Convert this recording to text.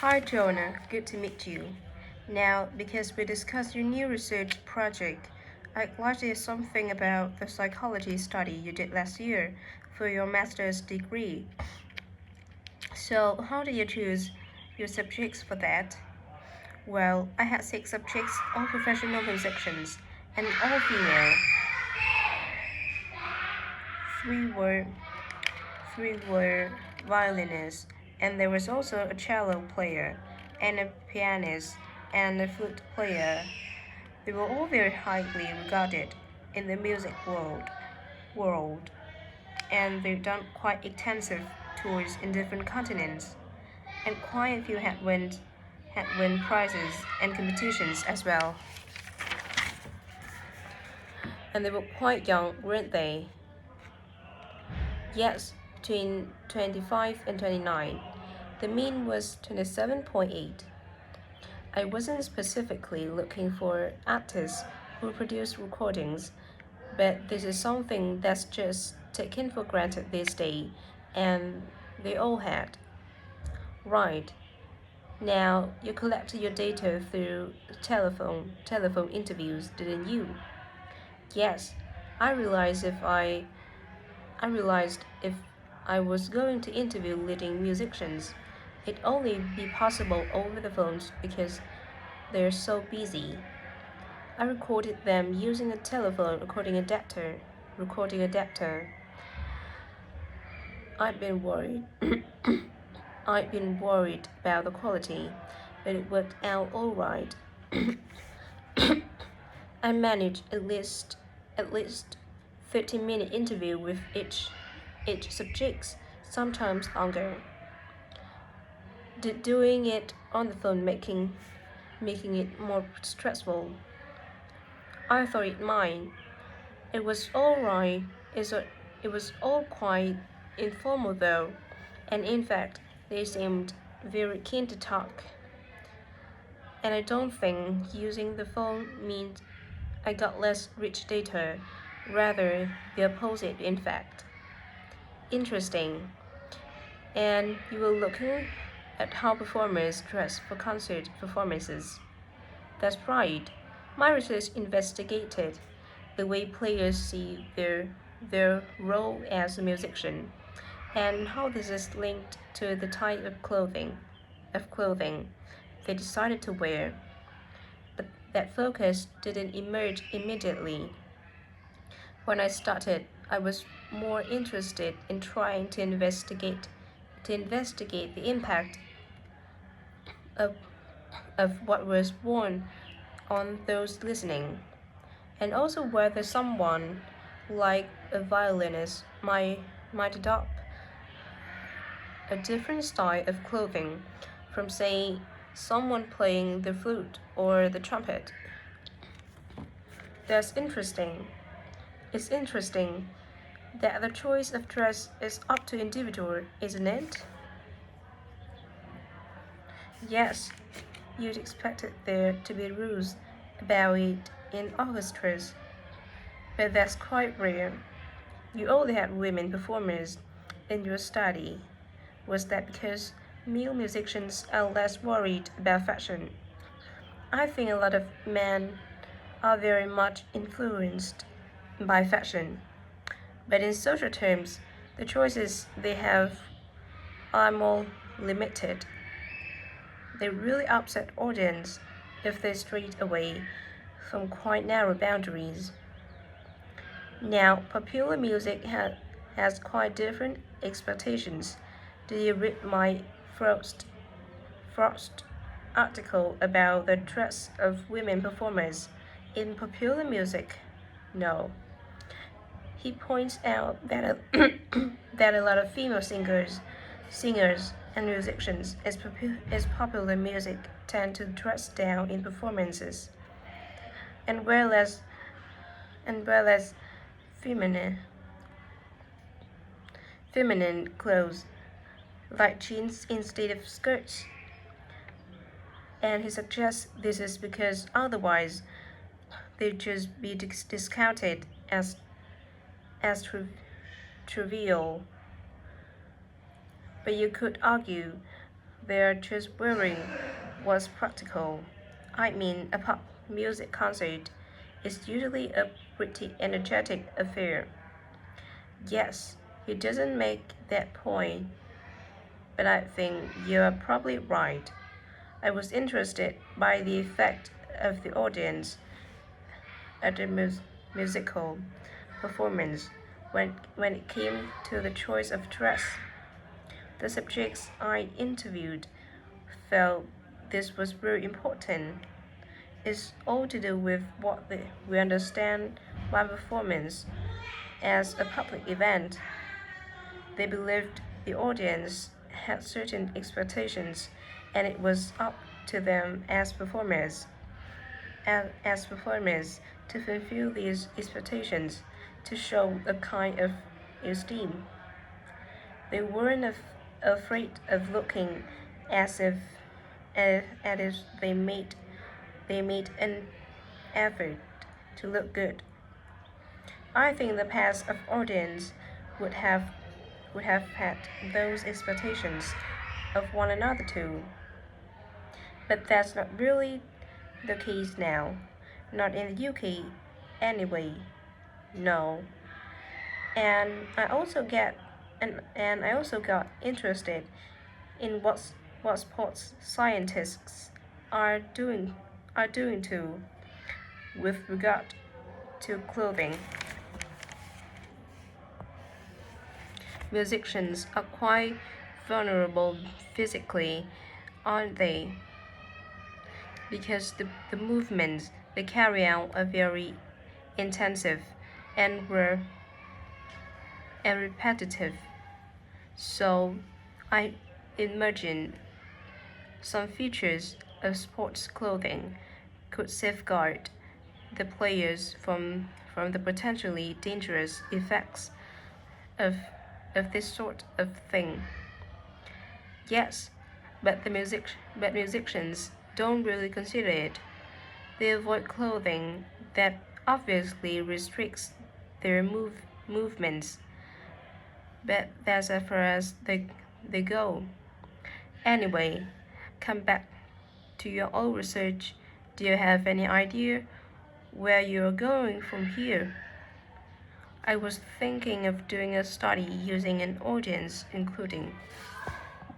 Hi Jonah, good to meet you. Now, because we discussed your new research project, I'd like to hear something about the psychology study you did last year for your master's degree. So, how did you choose your subjects for that? Well, I had six subjects, all professional musicians, and all female. Three were three were violinists, and there was also a cello player, and a pianist, and a flute player. They were all very highly regarded in the music world, and they've done quite extensive tours in different continents, and quite a few had won prizes and competitions as well. And they were quite young, weren't they? Yes, between 25 and 29. The mean was 27.8. I wasn't specifically looking for artists who produce recordings, but this is something that's just taken for granted these days, and they all had. Right. Now, you collected your data through telephone interviews, didn't you? Yes. I realized if I was going to interview leading musicians, it'd only be possible over the phones because they're so busy. I recorded them using a telephone recording adapter. I'd been worried. I'd been worried about the quality, but it worked out all right. I managed at least 30-minute interview with each subject, sometimes longer. Did doing it on the phone making it more stressful? I thought it might. It was all right. It was all quite informal though, and in fact, they seemed very keen to talk. And I don't think using the phone means I got less rich data, rather the opposite in fact. Interesting. And you were looking at how performers dress for concert performances. That's right. My research investigated the way players see their role as a musician and how this is linked to the type of clothing they decided to wear. But that focus didn't emerge immediately. When I started, I was more interested in trying to investigate the impact of what was worn on those listening, and also whether someone like a violinist might adopt a different style of clothing from, say, someone playing the flute or the trumpet. That's interesting. It's interesting that the choice of dress is up to individual, isn't it? Yes, you'd expect there to be rules about it in orchestras, but that's quite rare. You only had women performers in your study. Was that because male musicians are less worried about fashion? I think a lot of men are very much influenced by fashion, but in social terms, the choices they have are more limited. They really upset audience if they strayed away from quite narrow boundaries. Now, popular music has quite different expectations. Did you read my Frost article about the dress of women performers in popular music? No. He points out that that a lot of female singers and musicians as popular music tend to dress down in performances, and whereas feminine feminine clothes like jeans instead of skirts. And he suggests this is because otherwise they'd just be discounted as trivial. But you could argue they're just wearing was practical. I mean, a pop music concert is usually a pretty energetic affair. Yes, he doesn't make that point, but I think you're probably right. I was interested by the effect of the audience at the musical performance when it came to the choice of dress. The subjects I interviewed felt this was very important. It's all to do with we understand by performance as a public event. They believed the audience had certain expectations, and it was up to them as performers to fulfill these expectations, to show a kind of esteem. They weren't afraid of looking as if they made an effort to look good. I think the past of audience would have would have had those expectations of one another too. But that's not really the case now. Not in the UK anyway. No. And I also got interested in what sports scientists are doing are doing too with regard to clothing. Musicians are quite vulnerable physically, aren't they? Because the movements they carry out are very intensive and were and repetitive. So I imagine some features of sports clothing could safeguard the players from the potentially dangerous effects of of this sort of thing. Yes, but musicians don't really consider it. They avoid clothing that obviously restricts their movements, but that's as far as they go. Anyway, come back to your own research. Do you have any idea where you're going from here? I was thinking of doing a study using an audience including